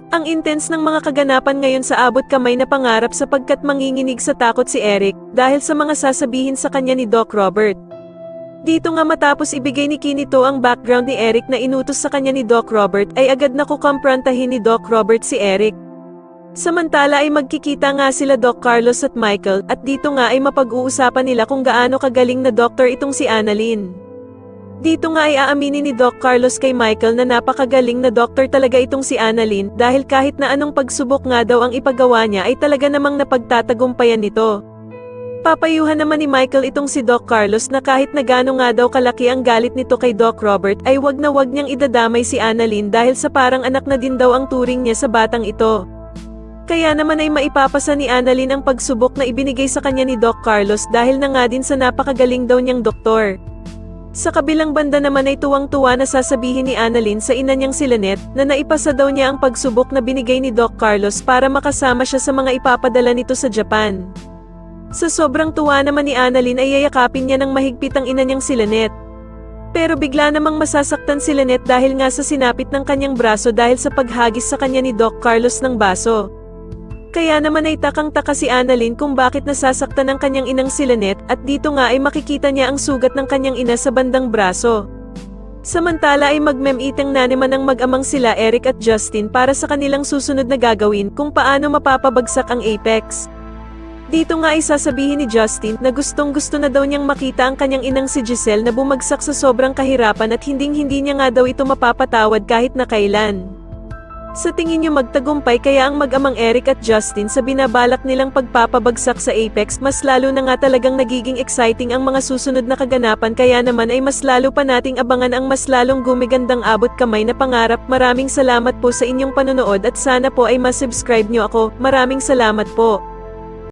Ang intense ng mga kaganapan ngayon sa abot kamay na pangarap sapagkat manginginig sa takot si Eric dahil sa mga sasabihin sa kanya ni Doc Robert. Dito nga matapos ibigay ni Kinito ang background ni Eric na inutos sa kanya ni Doc Robert ay agad na kukomprontahin ni Doc Robert si Eric. Samantala ay magkikita nga sila Doc Carlos at Michael at dito nga ay mapag-uusapan nila kung gaano kagaling na doktor itong si Annalyn. Dito nga ay aaminin ni Doc Carlos kay Michael na napakagaling na doktor talaga itong si Annalyn dahil kahit na anong pagsubok nga daw ang ipagawa niya ay talaga namang napagtatagumpayan nito. Papayuhan naman ni Michael itong si Doc Carlos na kahit na gaano nga daw kalaki ang galit nito kay Doc Robert ay wag na wag niyang idadamay si Annalyn dahil sa parang anak na din daw ang turing niya sa batang ito. Kaya naman ay maipapasa ni Annalyn ang pagsubok na ibinigay sa kanya ni Doc Carlos dahil na nga din sa napakagaling daw niyang doktor. Sa kabilang banda naman ay tuwang-tuwa na sasabihin ni Annalyn sa ina niyang si Lynette na naipasa daw niya ang pagsubok na binigay ni Doc Carlos para makasama siya sa mga ipapadala nito sa Japan. Sa sobrang tuwa naman ni Annalyn ay yayakapin niya ng mahigpit ang ina niyang si Lynette. Pero bigla namang masasaktan si Lynette dahil nga sa sinapit ng kanyang braso dahil sa paghagis sa kanya ni Doc Carlos ng baso. Kaya naman ay takang-taka si Annalyn kung bakit nasasaktan ng kanyang inang si Lynette at dito nga ay makikita niya ang sugat ng kanyang ina sa bandang braso. Samantala ay magmem-itang na naman ang mag-amang sila Eric at Justin para sa kanilang susunod na gagawin kung paano mapapabagsak ang Apex. Dito nga ay sasabihin ni Justin na gustong-gusto na daw niyang makita ang kanyang inang si Giselle na bumagsak sa sobrang kahirapan at hinding-hindi niya nga daw ito mapapatawad kahit na kailan. Sa tingin niyo magtagumpay kaya ang mag-amang Eric at Justin sa binabalak nilang pagpapabagsak sa Apex mas lalo na nga talagang nagiging exciting ang mga susunod na kaganapan kaya naman ay mas lalo pa nating abangan ang mas lalong gumigandang abot kamay na pangarap. Maraming salamat po sa inyong panonood at sana po ay masubscribe niyo ako. Maraming salamat po.